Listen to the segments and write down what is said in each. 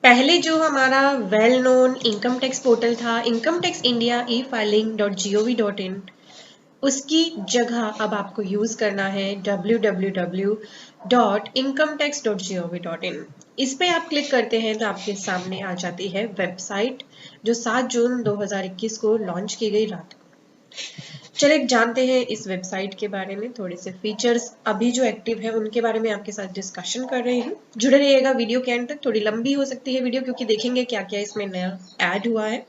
पहले जो हमारा well known income tax portal था इनकम टैक्स इंडिया e-filing.gov.in, उसकी जगह अब आपको यूज करना है www.incometax.gov.in। इस पे आप क्लिक करते हैं तो आपके सामने आ जाती है वेबसाइट जो 7 जून 2021 को लॉन्च की गई रात को। चलिए जानते हैं इस वेबसाइट के बारे में, थोड़े से फीचर्स अभी जो एक्टिव है उनके बारे में आपके साथ डिस्कशन कर रही हूँ। जुड़े रहिएगा वीडियो के एंड तक। थोड़ी लंबी हो सकती है वीडियो क्योंकि देखेंगे क्या क्या इसमें नया ऐड हुआ है।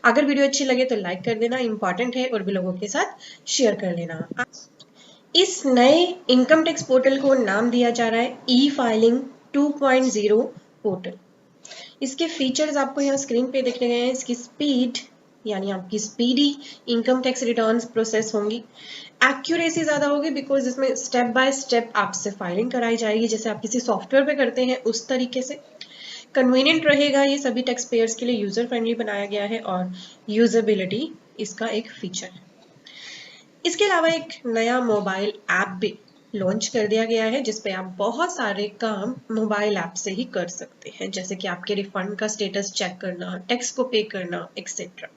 अगर वीडियो अच्छी लगे तो लाइक कर देना, इंपॉर्टेंट है, और भी लोगों के साथ शेयर कर लेना। इस नए इनकम टैक्स पोर्टल को नाम दिया जा रहा है ई-फाइलिंग 2.0 पोर्टल। इसके फीचर्स आपको यहाँ स्क्रीन पे दिख रहे हैं। इसकी स्पीड यानी आपकी speedy income tax returns process होंगी। एक्यूरेसी ज्यादा होगी बिकॉज इसमें स्टेप बाय स्टेप आपसे फाइलिंग कराई जाएगी जैसे आप किसी सॉफ्टवेयर पे करते हैं उस तरीके से। कन्वीनियंट रहेगा, ये सभी टैक्स पेयर्स के लिए यूजर फ्रेंडली बनाया गया है और यूजेबिलिटी इसका एक फीचर है। इसके अलावा एक नया मोबाइल ऐप भी लॉन्च कर दिया गया है जिसपे आप बहुत सारे काम मोबाइल ऐप से ही कर सकते हैं, जैसे कि आपके रिफंड का स्टेटस चेक करना, टैक्स को पे करना एक्सेट्रा।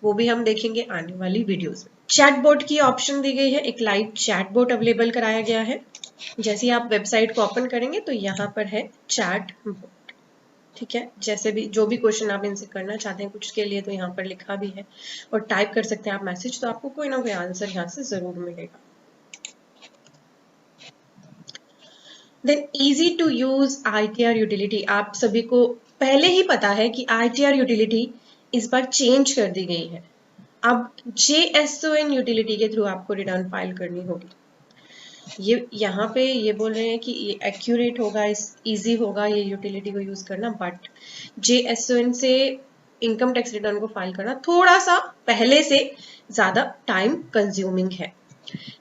वो भी हम देखेंगे आने वाली वीडियोस में। चैटबॉट की ऑप्शन दी गई है, एक लाइव चैटबॉट अवेलेबल कराया गया है। जैसे ही आप वेबसाइट को ओपन करेंगे तो यहाँ पर है चैट बोट। ठीक है, जैसे भी जो भी क्वेश्चन आप इनसे करना चाहते हैं कुछ के लिए तो यहाँ पर लिखा भी है और टाइप कर सकते हैं आप मैसेज, तो आपको कोई ना कोई आंसर यहाँ से जरूर मिलेगा। Then easy to use ITR utility. आप सभी को पहले ही पता है कि ITR यूटिलिटी इस बार चेंज कर दी गई है। अब JSON यूटिलिटी के थ्रू आपको रिटर्न फाइल करनी होगी। ये यहाँ पे ये बोल रहे हैं कि ये एक्यूरेट होगा, इस इजी होगा ये यूटिलिटी को यूज करना, बट JSON से इनकम टैक्स रिटर्न को फाइल करना थोड़ा सा पहले से ज्यादा टाइम कंज्यूमिंग है।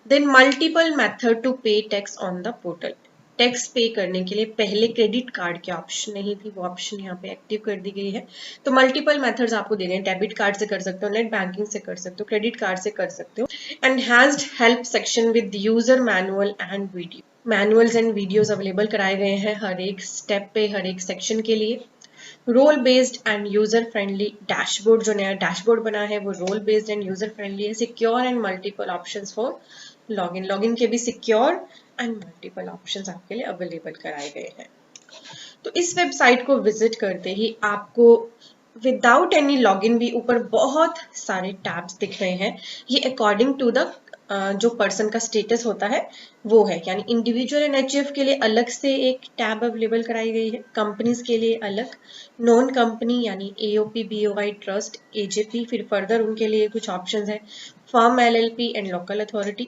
देन मल्टीपल मेथड टू पे tax on the portal. Tax पे करने के लिए पहले क्रेडिट कार्ड की ऑप्शन नहीं थी, वो ऑप्शन यहाँ पे एक्टिव कर दी गई है। तो मल्टीपल मेथड्स आपको दे रहे हैं, डेबिट कार्ड से कर सकते हो, नेट बैंकिंग से कर सकते हो, क्रेडिट कार्ड से कर सकते हो। Enhanced help section with user manual and video. Manuals and videos available कराए गए हैं हर एक स्टेप पे, हर एक सेक्शन के लिए। Role based and user friendly dashboard, जो नया डैशबोर्ड बना है वो role based and user friendly है। Secure and multiple options for login. Login के भी सिक्योर एंड मल्टीपल ऑप्शंस आपके लिए अवेलेबल कराए गए हैं। तो इस वेबसाइट को विजिट करते ही आपको विदाउट एनी लॉगिन भी ऊपर बहुत सारे टैब्स दिख रहे हैं। ये अकॉर्डिंग टू द जो पर्सन का स्टेटस होता है वो है, यानी इंडिविजुअल एंड HF के लिए अलग से एक टैब अवेलेबल कराई गई है, कंपनीज के लिए अलग, नॉन कंपनी यानी AOP, BOI, ट्रस्ट, AJP, फिर फर्दर उनके लिए कुछ ऑप्शंस है, firm, LLP and local authority,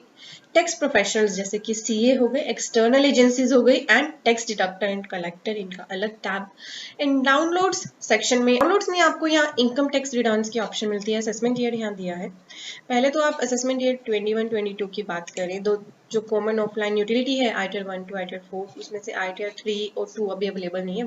tax professionals जैसे कि CA हो गए, एक्सटर्नल एजेंसीज हो गई and tax deductor and collector, इनका अलग टैब। इन डाउनलोड्स सेक्शन में, डाउनलोड्स में आपको यहाँ इनकम टैक्स रिटर्न्स की ऑप्शन मिलती है। असेसमेंट ईयर यहाँ दिया है। पहले तो आप असेसमेंट ईयर 21-22 की बात करें, दो जो कॉमन ऑफलाइन यूटिलिटी है ITR 1 to ITR 4, उसमें से ITR 3 और 2 अभी अवेलेबल नहीं है।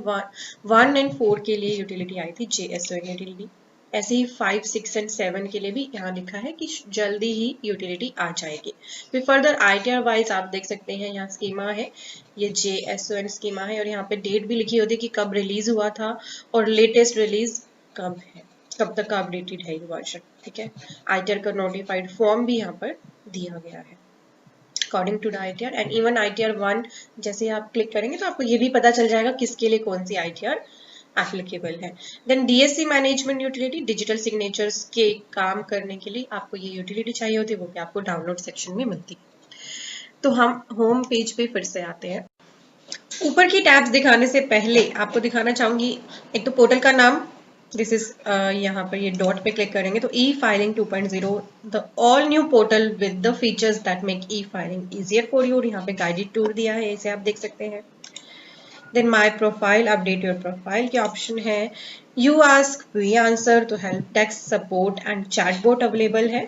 1 and 4 के लिए यूटिलिटी आई थी JSON यूटिलिटी। ऐसे ही 5, 6 and 7 के लिए भी यहाँ लिखा है कि जल्दी ही यूटिलिटी आ जाएगी। फिर फर्दर ITR वाइज आप देख सकते हैं, यहाँ स्कीमा है, ये JSON स्कीमा है और यहाँ पे डेट भी लिखी होती है कि कब रिलीज हुआ था और लेटेस्ट रिलीज कब है, कब तक का अपडेटेड है ये वर्जन। ठीक है, ITR का नोटिफाइड फॉर्म भी यहाँ पर दिया गया है according to the ITR and even ITR 1 जैसे आप क्लिक करेंगे तो आपको ये भी पता चल जाएगा किसके लिए कौन सी ITR एप्लीकेबल है। Then DSC management utility, digital signatures के काम करने के लिए आपको ये यूटिलिटी चाहिए होती है, वो भी आपको डाउनलोड सेक्शन में मिलती है। तो हम होम पेज पे फिर से आते हैं। ऊपर की टैब्स दिखाने से पहले आपको दिखाना चाहूंगी एक तो पोर्टल का नाम, दिस इज यहाँ पर ये डॉट पे क्लिक करेंगे तो e-filing 2.0, the all new portal with the features that make e-filing easier for you. यहाँ पे गाइडेड टूर दिया है, इसे आप देख सकते हैं। Then my profile, update your profile के ऑप्शन है। यू आस्क वी आंसर तो help desk support and chatbot available है।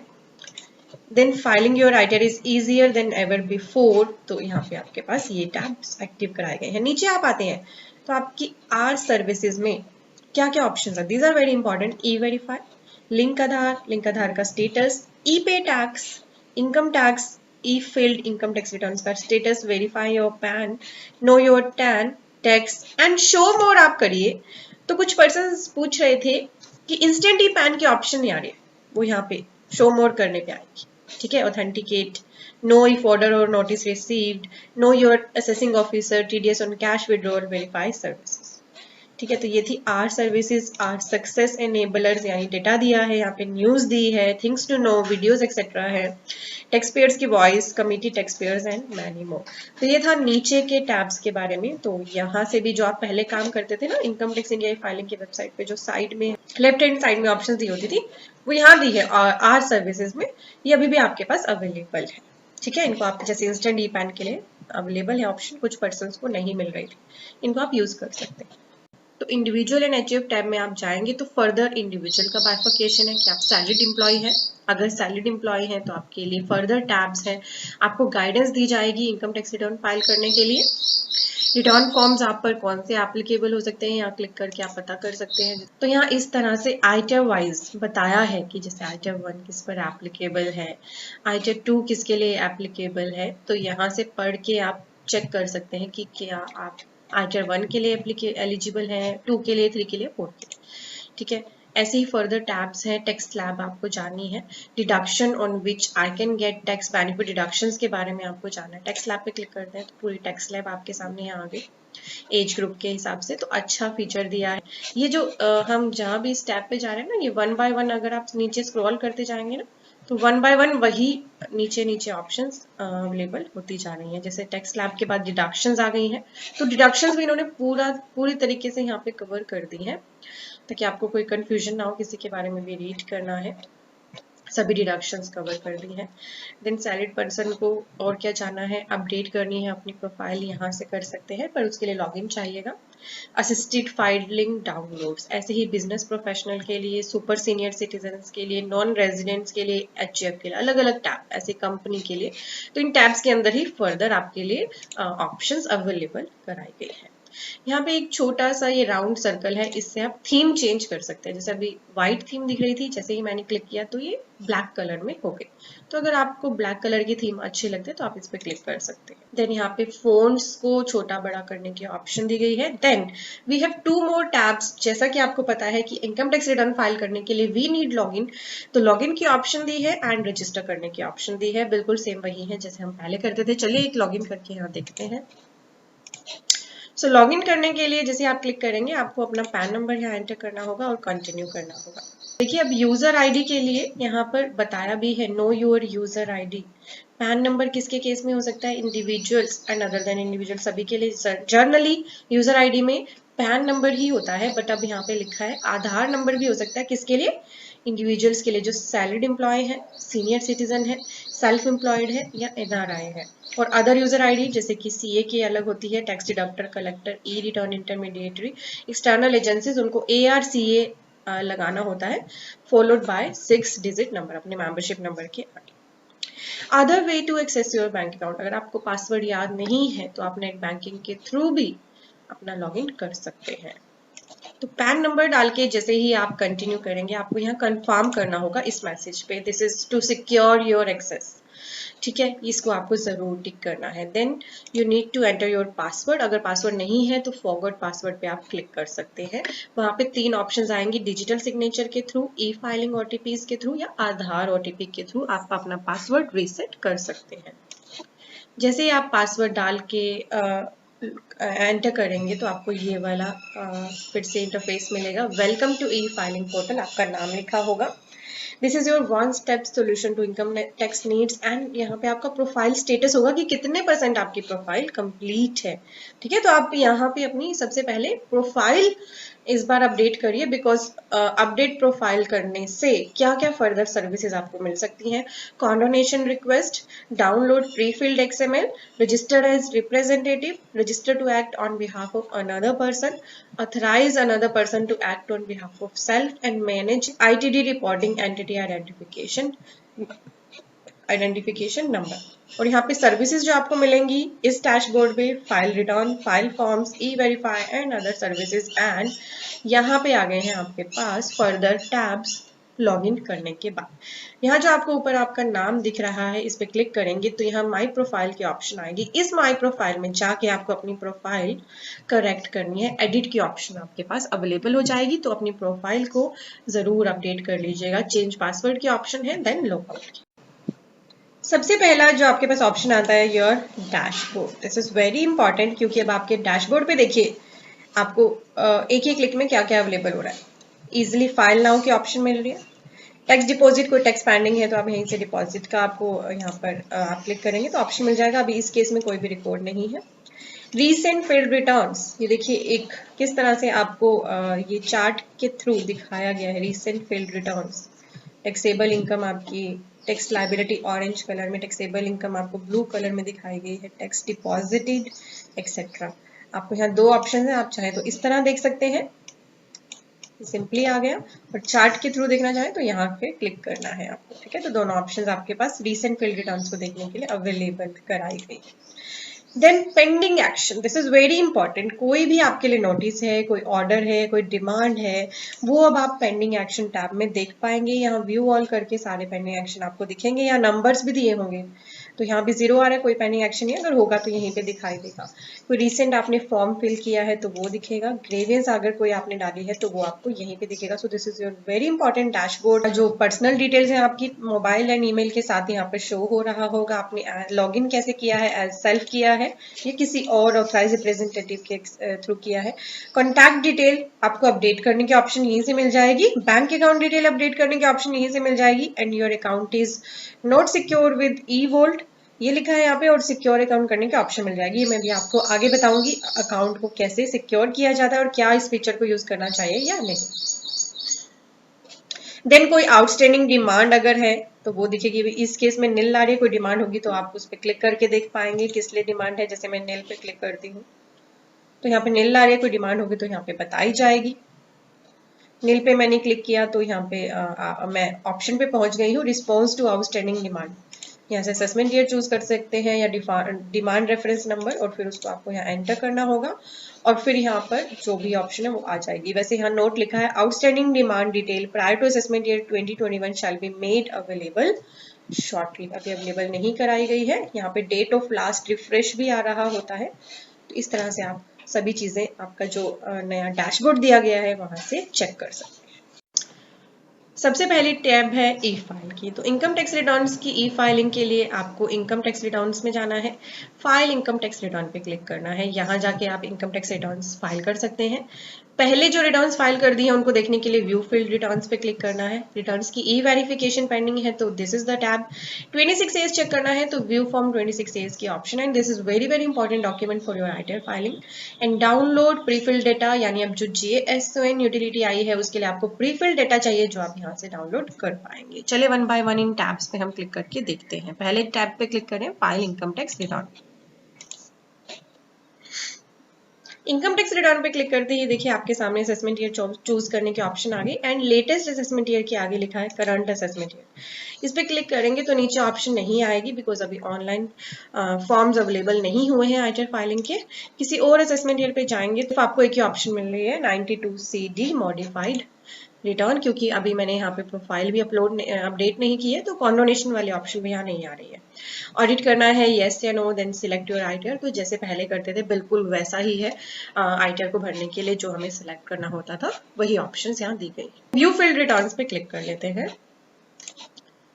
Then filing your ITR is easier than ever before, तो यहाँ पे आपके पास ये टैब्स एक्टिव कराए गए हैं। नीचे आप आते हैं तो आपकी आर सर्विसेज में क्या क्या ऑप्शन है, these are very important. E-Verify, link Aadhaar का status, E-Pay tax, income tax, E-Filled income tax returns का status, verify your PAN, know your TAN tax and show more आप करिए तो कुछ पर्सन पूछ रहे थे कि इंस्टेंट ई पैन के ऑप्शन नहीं आ रहे, वो यहाँ पे शो मोर करने पे आएगी। ठीक है, ऑथेंटिकेट, नो इफ ऑर्डर और notice received, know your assessing officer, TDS on cash withdrawal, verify services. ठीक है, तो ये थी our services, our success enablers, यानी डेटा दिया है, यहाँ पे न्यूज दी है, things to know, videos etcetera है, टैक्स पेयर्स की voice, committee taxpayers and many more. तो ये था नीचे के टैब्स के बारे में। तो यहाँ से भी जो आप पहले काम करते थे ना इनकम टैक्स इंडिया फाइलिंग की वेबसाइट पे, जो साइड में लेफ्ट हैंड साइड में ऑप्शन दी होती थी, वो यहाँ दी है आर सर्विसेज में, ये अभी भी आपके पास अवेलेबल है। ठीक है, इनको आप जैसे इंस्टेंट ई पैन के लिए अवेलेबल है ऑप्शन, कुछ पर्सन को नहीं मिल रही थी, इनको आप यूज कर सकते हैं। तो इंडिविजुअल एंड एचयूएफ टैब में आप जाएंगे तो फर्दर इंडिविजुअल का बाइफर्केशन है कि आप सैलरीड एम्प्लॉय हैं। अगर सैलरीड एम्प्लॉय हैं तो आपके लिए फर्दर टैब्स हैं, आपको गाइडेंस दी जाएगी इनकम टैक्स रिटर्न फाइल करने के लिए। रिटर्न फॉर्म्स आप पर कौन से एप्लीकेबल हो सकते हैं, यहाँ क्लिक करके आप पता कर सकते हैं। तो यहाँ इस तरह से आइटम वाइज बताया है कि जैसे आइटम 1 किस पर एप्लीकेबल है, आइटम 2 किसके लिए एप्लीकेबल है। तो यहाँ से पढ़ के आप चेक कर सकते हैं कि क्या आप आइटम 1 के लिए एलिजिबल है, 2 के लिए, 3 के लिए, 4 के लिए। ठीक है, ऐसे ही फर्दर टैब्स हैं। टैक्स स्लैब आपको जाननी है, deduction on which I can get tax benefit, deductions के बारे में आपको जानना है। टैक्स स्लैब पे क्लिक करते हैं तो पूरी टैक्स स्लैब आपके सामने आ गई एज ग्रुप के हिसाब से। तो अच्छा फीचर दिया है ये जो हम जहाँ भी इस टैब पे जा रहे हैं ना, ये 1 बाय 1 अगर आप नीचे स्क्रॉल करते जाएंगे ना, तो 1 बाय 1 वही नीचे नीचे ऑप्शंस अवेलेबल होती जा रही हैं। जैसे टैक्स स्लैब के बाद डिडक्शंस आ गई हैं, तो डिडक्शंस भी इन्होंने पूरी तरीके से यहाँ पे कवर कर दी है, ताकि आपको कोई कंफ्यूजन ना हो, किसी के बारे में भी रीड करना है, सभी डिडक्शंस कवर कर दी है। देन सैलरीड पर्सन को और क्या जानना है, अपडेट करनी है अपनी प्रोफाइल, यहाँ से कर सकते हैं, पर उसके लिए लॉगिन चाहिएगा। असिस्टेड फाइलिंग डाउनलोड्स, ऐसे ही बिजनेस प्रोफेशनल के लिए, सुपर सीनियर सिटीजन्स के लिए, नॉन रेजिडेंट्स के लिए, एचजीएफ के लिए, अलग अलग टैब, ऐसे कंपनी के लिए। तो इन टैब्स के अंदर ही फर्दर आपके लिए ऑप्शंस अवेलेबल कराई गई है। यहाँ पे एक छोटा सा ये राउंड सर्कल है, इससे आप थीम चेंज कर सकते हैं। जैसे अभी व्हाइट थीम दिख रही थी, जैसे ही मैंने क्लिक किया तो ये ब्लैक कलर में हो गई। तो अगर आपको ब्लैक कलर की थीम अच्छी लगती है तो आप इस पे क्लिक कर सकते हैं। देन यहाँ पे फोन्ट्स को छोटा बड़ा करने की ऑप्शन दी गई है। Then we have 2 more tabs. जैसा कि आपको पता है कि इनकम टैक्स रिटर्न फाइल करने के लिए वी नीड लॉगिन, तो लॉगिन की ऑप्शन दी है एंड रजिस्टर करने की ऑप्शन दी है। बिल्कुल सेम वही है जैसे हम पहले करते थे। चलिए एक लॉगिन करके यहाँ देखते हैं। सो लॉगिन करने के लिए जैसे आप क्लिक करेंगे, आपको अपना पैन नंबर यहाँ एंटर करना होगा और कंटिन्यू करना होगा। देखिए अब यूजर आईडी के लिए यहाँ पर बताया भी है, know your user ID. Pan number किसके केस में हो सकता है, individuals and other than individual, सभी के लिए। जर्नली यूजर आईडी में पैन नंबर ही होता है, बट अब यहाँ पे लिखा है आधार नंबर भी हो सकता है। किसके लिए, इंडिविजुअल्स के लिए, जो सैलरीड एम्प्लॉय है, सीनियर सिटीजन है, सेल्फ एम्प्लॉयड है या एनआरआई है। और अदर यूजर आईडी जैसे कि सीए की अलग होती है, tax deductor, collector, e return intermediary, external agencies, उनको ARCA लगाना होता है, फॉलोड बाय 6 डिजिट नंबर अपने मेंबरशिप नंबर के आगे। Other way to access your bank account, अगर आपको पासवर्ड याद नहीं है तो आप नेट बैंकिंग के थ्रू भी अपना लॉगिन कर सकते हैं। तो पैन नंबर डाल के जैसे ही आप कंटिन्यू करेंगे, आपको यहाँ कंफर्म करना होगा इस मैसेज पे, this is to secure your access. ठीक है, इसको आपको जरूर टिक करना है। Then you need to enter your password. अगर पासवर्ड नहीं है तो फॉरगॉट पासवर्ड पे आप क्लिक कर सकते हैं। वहां पे 3 ऑप्शंस आएंगी, डिजिटल सिग्नेचर के थ्रू, ई फाइलिंग OTPs के थ्रू या आधार OTP के थ्रू आप अपना पासवर्ड रीसेट कर सकते हैं। जैसे ही आप पासवर्ड डाल के एंटर करेंगे तो आपको ये वाला फिर से इंटरफेस मिलेगा, welcome to e filing portal, आपका नाम लिखा होगा। This is your 1 step solution to income tax needs, and यहाँ पे आपका प्रोफाइल स्टेटस होगा कि कितने % आपकी प्रोफाइल कंप्लीट है। ठीक है, तो आप यहाँ पे अपनी सबसे पहले प्रोफाइल इस बार अपडेट करिए, बिकॉज अपडेट प्रोफाइल करने से क्या क्या फर्दर सर्विसेज आपको मिल सकती हैं। Condonation request, download pre filled XML, register as representative, register to act on behalf of another person, authorize another person to act on behalf of self, and manage ITD reporting, entity identification number। और यहाँ पे services जो आपको मिलेंगी इस dashboard पे, file return, file forms, E-Verify and other services. And यहाँ पे आ गए हैं आपके पास फर्दर टैब्स लॉगिन करने के बाद यहाँ जो आपको ऊपर आपका नाम दिख रहा है इस पर क्लिक करेंगे तो यहाँ माई प्रोफाइल की ऑप्शन आएगी। इस माई प्रोफाइल में जाके आपको अपनी प्रोफाइल करेक्ट करनी है। एडिट की ऑप्शन आपके पास अवेलेबल हो जाएगी, तो अपनी प्रोफाइल को जरूर अपडेट कर लीजिएगा। चेंज पासवर्ड की ऑप्शन है, देन लॉगआउट। सबसे पहला जो आपके पास ऑप्शन आता है your dashboard. This is very important, क्योंकि अब आपके डैशबोर्ड पे देखिए आपको एक ही क्लिक में क्या क्या अवेलेबल हो रहा है। इजिली फाइल नाउ की ऑप्शन मिल रही है। टैक्स डिपॉजिट, कोई टैक्स पेंडिंग है तो आप यहीं से डिपॉजिट का आपको यहाँ पर आप क्लिक करेंगे तो ऑप्शन मिल जाएगा। अभी इस केस में कोई भी रिकॉर्ड नहीं है। रीसेंट फिल्ड रिटर्न्स, ये देखिए एक किस तरह से आपको ये चार्ट के थ्रू दिखाया गया है। Recent field returns, taxable income आपकी टैक्स लाइबिलिटी ऑरेंज कलर में, टैक्सेबल इनकम आपको ब्लू कलर में दिखाई गई है, टैक्स डिपॉजिटेड एक्सेट्रा। आपको यहाँ दो ऑप्शन है, आप चाहे तो इस तरह देख सकते हैं, सिंपली आ गया, और चार्ट के थ्रू देखना चाहे तो यहाँ पे क्लिक करना है आपको। ठीक है, तो दोनों ऑप्शंस आपके पास रीसेंट फिल्ड रिटर्न्स को देखने के लिए अवेलेबल कराई गई। Then pending action, this is very important. कोई भी आपके लिए नोटिस है, कोई ऑर्डर है, कोई डिमांड है, वो अब आप पेंडिंग एक्शन टैब में देख पाएंगे। यहाँ व्यू ऑल करके सारे पेंडिंग एक्शन आपको दिखेंगे। यहाँ नंबर्स भी दिए होंगे, तो यहाँ भी 0 आ रहा है, कोई पेंडिंग एक्शन नहीं, अगर होगा तो यहीं पे दिखाई देगा। कोई रिसेंट आपने फॉर्म फिल किया है तो वो दिखेगा। ग्रेवियंस अगर कोई आपने डाली है तो वो आपको यहीं पे दिखेगा। सो this is your very important dashboard. जो पर्सनल डिटेल्स हैं आपकी मोबाइल एंड ईमेल के साथ यहाँ पे शो हो रहा होगा। आपने लॉगिन कैसे किया है, एज सेल्फ किया है या किसी और ऑथराइज रिप्रेजेंटेटिव के थ्रू किया है। कॉन्टैक्ट डिटेल आपको अपडेट करने की ऑप्शन यहीं से मिल जाएगी। बैंक अकाउंट डिटेल अपडेट करने की ऑप्शन यहीं से मिल जाएगी। And your account is not secure with e vault, ये लिखा है यहाँ पे, और सिक्योर अकाउंट करने की ऑप्शन मिल जाएगी। मैं भी आपको आगे बताऊंगी अकाउंट को कैसे सिक्योर किया जाता है और क्या इस फीचर को यूज करना चाहिए या नहीं। देन कोई आउटस्टैंडिंग डिमांड अगर है तो वो दिखेगी। इस केस में नील आ रही है, कोई डिमांड होगी तो आप उस पर क्लिक करके देख पाएंगे किस लिए डिमांड है। जैसे मैं नील पे क्लिक करती हूँ तो यहाँ पे नील आ रही है, कोई डिमांड होगी तो यहाँ पे बताई जाएगी। नील पे मैंने क्लिक किया तो यहाँ पे मैं ऑप्शन पे पहुंच गई हूँ, रिस्पॉन्स टू आउटस्टैंडिंग डिमांड। यहाँ से असेसमेंट ईयर चूज कर सकते हैं या डिमांड रेफरेंस नंबर, और फिर उसको आपको यहाँ एंटर करना होगा और फिर यहाँ पर जो भी ऑप्शन है वो आ जाएगी। वैसे यहाँ नोट लिखा है, outstanding demand detail prior to assessment year 2021 shall be made available shortly. अभी अवेलेबल नहीं कराई गई है। यहाँ पे डेट ऑफ लास्ट रिफ्रेश भी आ रहा होता है। तो इस तरह से आप सभी चीजें आपका जो नया डैशबोर्ड दिया गया है वहां से चेक कर सकते हैं। सबसे पहली टैब है ई फाइल की। तो इनकम टैक्स रिटर्न्स की ई फाइलिंग के लिए आपको इनकम टैक्स रिटर्न्स में जाना है। फाइल इनकम टैक्स रिटर्न पे क्लिक करना है। यहाँ जाके आप इनकम टैक्स रिटर्न्स फाइल कर सकते हैं। पहले जो रिटर्न्स फाइल कर दी है उनको देखने के लिए व्यू फील्ड रिटर्न्स पे क्लिक करना है। रिटर्न्स की ई वेरिफिकेशन पेंडिंग है तो this is the tab. 26 AS check करना है तो व्यू फॉर्म 26 एज की ऑप्शन है। This is very very important document for your ITR filing. And download prefilled data, यानी अब जो JSON यूटिलिटी आई है उसके लिए आपको प्रीफिल्ड डेटा चाहिए जो आप यहाँ से डाउनलोड कर पाएंगे। चलिए one by one in tabs पे हम क्लिक करके देखते हैं। पहले टैब पे क्लिक करें, file income tax return. Income tax return पे क्लिक करते ही देखिए आपके सामने असेसमेंट ईयर चूज करने की ऑप्शन आ गई। एंड लेटेस्ट असेसमेंट ईयर के आगे लिखा है करंट असेसमेंट ईयर। इस पे क्लिक करेंगे तो नीचे ऑप्शन नहीं आएगी, बिकॉज अभी ऑनलाइन फॉर्म्स अवेलेबल नहीं हुए हैं आईटीआर फाइलिंग के। किसी और असेसमेंट ईयर पे जाएंगे तो आपको एक ही ऑप्शन मिल रही है 92CD मॉडिफाइड रिटर्न, क्योंकि अभी मैंने यहाँ पे प्रोफाइल भी अपडेट नहीं की है तो कॉन्डोनेशन वाले ऑप्शन भी यहाँ नहीं आ रही है। ऑडिट करना है येस या no, then select your ITR. तो जैसे पहले करते थे बिल्कुल वैसा ही है। आईटीआर को भरने के लिए जो हमें सिलेक्ट करना होता था वही ऑप्शंस यहाँ दी गई। व्यू फील्ड रिटर्न्स पे क्लिक कर लेते हैं।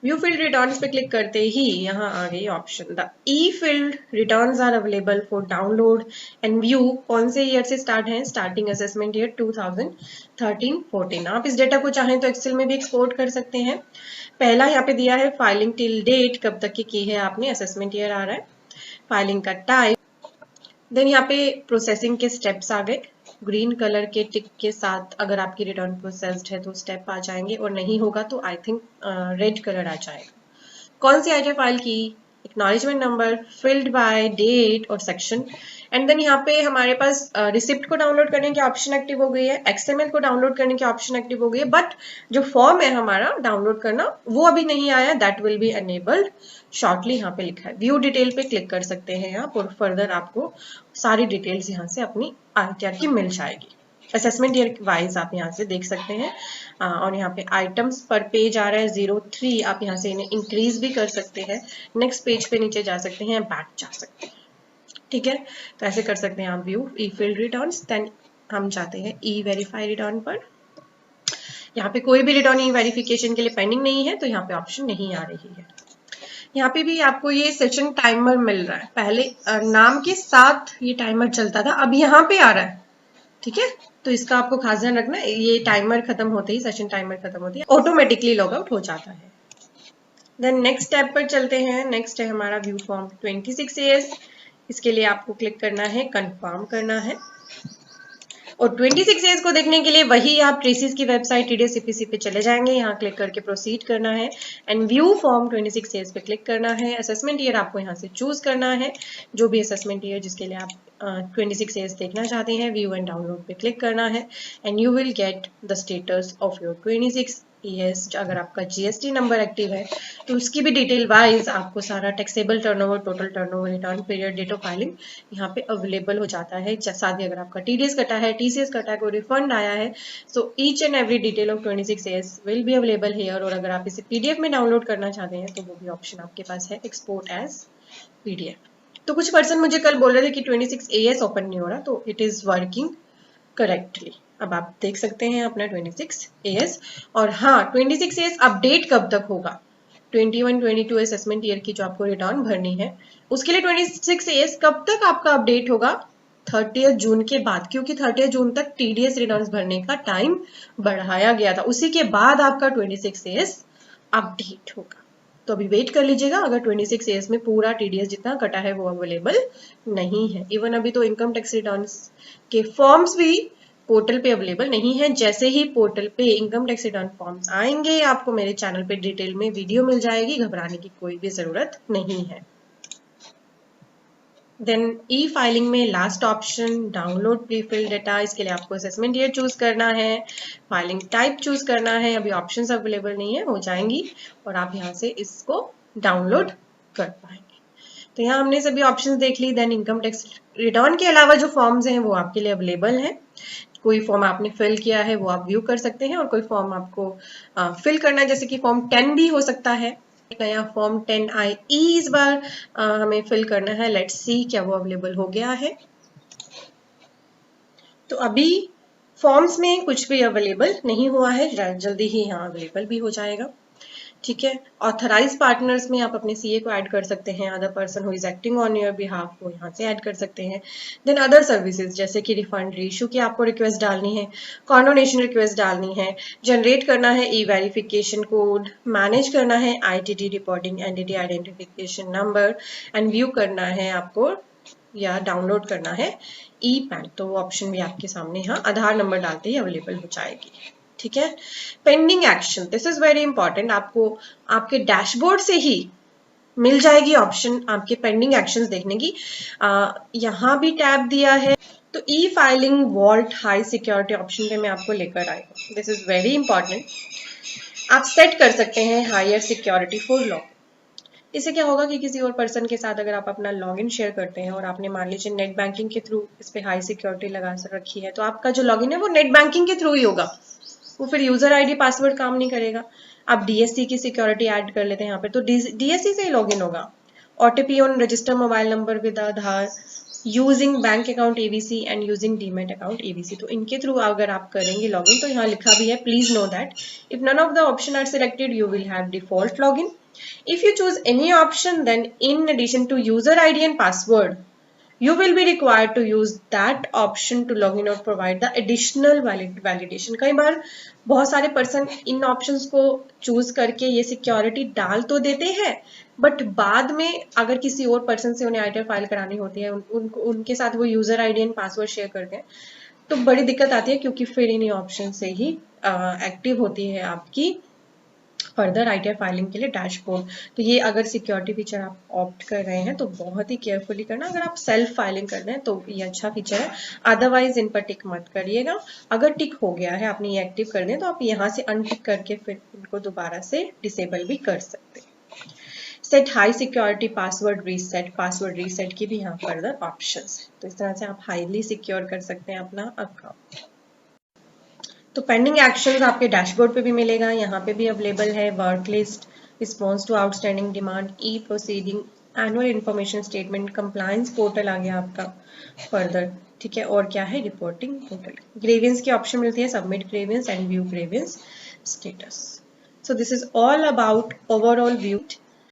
व्यू फील्ड रिटर्न्स पे क्लिक करते ही यहाँ आ गई option, the e filed returns are available for download and view. कौन से ईयर से स्टार्ट है? Starting assessment year 2013-14। आप इस डेटा को चाहें तो एक्सेल में भी एक्सपोर्ट कर सकते हैं। पहला यहाँ पे दिया है फाइलिंग टिल डेट, कब तक की है आपने, असेसमेंट ईयर आ रहा है। फाइलिंग का टाइप, देन यहाँ पे प्रोसेसिंग के स्टेप्स आ गए। ग्रीन कलर के टिक के साथ अगर आपकी रिटर्न प्रोसेस्ड है तो स्टेप आ जाएंगे, और नहीं होगा तो आई थिंक रेड कलर आ जाएगा। कौन सी आईटीआर फाइल की, acknowledgement number, filed by, date और सेक्शन। एंड देन यहाँ पे हमारे पास रिसिप्ट को डाउनलोड करने की ऑप्शन एक्टिव हो गई है, एक्सएमएल को डाउनलोड करने की ऑप्शन एक्टिव हो गई है, बट जो फॉर्म है हमारा डाउनलोड करना वो अभी नहीं आया, that will be enabled shortly. यहाँ पे लिखा है व्यू डिटेल पे क्लिक कर सकते हैं आप, और फर्दर आपको सारी डिटेल्स यहाँ से अपनी आईटीआर की मिल जाएगी। असेसमेंट ईयर वाइज आप यहाँ से देख सकते हैं। और यहाँ पे आइटम्स पर पेज आ रहा है 03, आप यहाँ से इन्हें इंक्रीज भी कर सकते हैं, नेक्स्ट पेज पे नीचे जा सकते हैं, बैक जा सकते हैं, ठीक है। तो ऐसे कर सकते हैं आप व्यू ई फील्ड रिटर्न्स। देन हम जाते हैं ई वेरीफाई रिटर्न पर। यहाँ पे कोई भी रिटर्न ई वेरिफिकेशन के लिए पेंडिंग नहीं है, तो यहाँ पे ऑप्शन नहीं आ रही है। यहाँ पे भी आपको ये सेशन टाइमर मिल रहा है, पहले नाम के साथ ये टाइमर चलता था, अब यहाँ पे आ रहा है, ठीक है। तो इसका आपको खास ध्यान रखना, ये टाइमर खत्म होते ही, सेशन टाइमर खत्म होती है, ऑटोमेटिकली लॉग आउट हो जाता है। देन नेक्स्ट स्टेप पर चलते हैं। नेक्स्ट है हमारा व्यू फॉर्म 26AS। इसके लिए आपको क्लिक करना है, कंफर्म करना है, और 26AS को देखने के लिए वही आप ट्रेसिस की वेबसाइट TDS CPC पे चले जाएंगे, यहाँ क्लिक करके प्रोसीड करना है एंड व्यू फॉर्म 26AS पे क्लिक करना है। असेसमेंट ईयर आपको यहाँ से चूज करना है, जो भी असेसमेंट ईयर जिसके लिए आप 26AS देखना चाहते हैं, व्यू एंड डाउनलोड पे क्लिक करना है and you will get the status of your 26AS। अगर आपका GST नंबर एक्टिव है तो उसकी भी डिटेल वाइज आपको सारा taxable turnover, total turnover, return period, date of filing यहाँ पे अवेलेबल हो जाता है। साथ ही अगर आपका TDS कटा है, TCS कटा है, कोई रिफंड आया है, so each and every detail of 26AS will be available here. और अगर आप इसे PDF में डाउनलोड करना चाहते हैं तो वो भी ऑप्शन आपके पास है, एक्सपोर्ट एज PDF। तो कुछ पर्सन मुझे कल बोल रहे थे कि 26AS ओपन नहीं हो रहा, तो इट इज वर्किंग करेक्टली। अब आप देख सकते हैं अपना 26AS। और हाँ, 26AS अपडेट कब तक होगा, 21-22 असेसमेंट ईयर की जो आपको रिटर्न भरनी है, उसके लिए 26AS कब तक आपका अपडेट होगा, 30 जून के बाद, क्योंकि 30 जून तक TDS रिटर्न्स भरने का टाइम बढ़ाया गया था, उसी के बाद आपका 26AS अपडेट होगा। तो अभी वेट कर लीजिएगा, अगर 26AS में पूरा TDS जितना कटा है वो अवेलेबल नहीं है। इवन अभी तो इनकम टैक्स रिटर्न्स के फॉर्म्स भी पोर्टल पे अवेलेबल नहीं है। जैसे ही पोर्टल पे इनकम टैक्स रिटर्न फॉर्म्स आएंगे, आपको मेरे चैनल पे डिटेल में वीडियो मिल जाएगी, घबराने की कोई भी जरूरत नहीं है। देन ई फाइलिंग में last option download pre fill data, इसके लिए आपको असेसमेंट ईयर चूज करना है, फाइलिंग टाइप चूज करना है, अभी ऑप्शंस अवेलेबल नहीं है, हो जाएंगी और आप यहाँ से इसको डाउनलोड कर पाएंगे। तो यहाँ हमने सभी ऑप्शंस देख ली। देन इनकम टैक्स रिटर्न के अलावा जो फॉर्म्स हैं वो आपके लिए अवेलेबल हैं। कोई फॉर्म आपने फिल किया है वो आप व्यू कर सकते हैं, और कोई फॉर्म आपको फिल करना है, जैसे कि फॉर्म 10 भी हो सकता है। नया फॉर्म 10IE इस बार हमें फिल करना है, लेट्स सी क्या वो अवेलेबल हो गया है। तो अभी फॉर्म्स में कुछ भी अवेलेबल नहीं हुआ है, जल्दी ही यहाँ अवेलेबल भी हो जाएगा, ठीक है। ऑथराइज पार्टनर्स में आप अपने CA को ऐड कर सकते हैं, other person who is acting on your behalf को यहाँ से ऐड कर सकते हैं। देन अदर सर्विसेज जैसे कि रिफंड, रीइशू की आपको रिक्वेस्ट डालनी है, कॉन्डोनेशन रिक्वेस्ट डालनी है, जनरेट करना है ई वेरिफिकेशन कोड, मैनेज करना है ITT reporting, entity identification number, and view करना है आपको या डाउनलोड करना है E-PAN। तो वो ऑप्शन भी आपके सामने यहाँ आधार नंबर डालते ही अवेलेबल हो जाएगी, ठीक है। Pending action, this is very important, आपको आपके डैशबोर्ड से ही मिल जाएगी ऑप्शन आपके पेंडिंग एक्शंस देखने की। यहाँ भी टैब दिया है, तो e filing vault high security option पे मैं आपको लेकर आई हूँ। दिस इज वेरी इंपॉर्टेंट, आप सेट कर सकते हैं हायर सिक्योरिटी फॉर लॉग। इससे क्या होगा कि किसी और पर्सन के साथ अगर आप अपना लॉगिन शेयर करते हैं और आपने मान लीजिए नेट बैंकिंग के थ्रू इस पे हाई सिक्योरिटी लगा रखी है, तो आपका जो लॉगिन है वो नेट बैंकिंग के थ्रू ही होगा, वो फिर यूजर ID पासवर्ड काम नहीं करेगा। आप DSC की सिक्योरिटी ऐड कर लेते हैं यहाँ पे, तो DSC से ही लॉगिन होगा। OTP on register mobile number with Aadhaar, using bank account ABC and using demat account ABC। तो इनके थ्रू अगर आप करेंगे लॉगिन, तो यहाँ लिखा भी है, please know that if none of the option are selected you will have default login. If you choose any option, then in addition to user ID and password, you will be required to use that option to log in or provide the additional validation। कई बार बहुत सारे person in options को choose करके ये security डाल तो देते हैं, बट बाद में अगर किसी और पर्सन से उन्हें ITR फाइल करानी होती है, उनके साथ वो user ID and password share करते हैं, तो बड़ी दिक्कत आती है, क्योंकि फिर इन ऑप्शन से ही एक्टिव होती है आपकी फर्दर ITR फाइलिंग के लिए डैशबोर्ड। तो ये अगर सिक्योरिटी फीचर आप ऑप्ट कर रहे हैं तो बहुत ही केयरफुली करना। अगर आप सेल्फ फाइलिंग कर रहे हैं तो ये अच्छा फीचर है, अदरवाइज इन पर टिक मत करिएगा। अगर टिक हो गया है, आपने ये एक्टिव कर दिया, तो आप यहाँ से अनटिक करके फिर इनको दोबारा से डिसेबल भी कर सकते हैं। Set high security password reset की भी यहाँ फर्दर ऑप्शंस है। तो इस तरह से आप हाईली सिक्योर कर सकते हैं अपना अकाउंट। तो पेंडिंग एक्शंस आपके डैशबोर्ड पे भी मिलेगा, यहाँ पे भी अवेलेबल है। Work list, response to outstanding demand, e proceeding, annual information statement, compliance portal आ गया आपका फर्दर, ठीक है। और क्या है, रिपोर्टिंग पोर्टल। ग्रेवियंस की ऑप्शन मिलती है, submit grievance and view grievance status. So this is all about overall view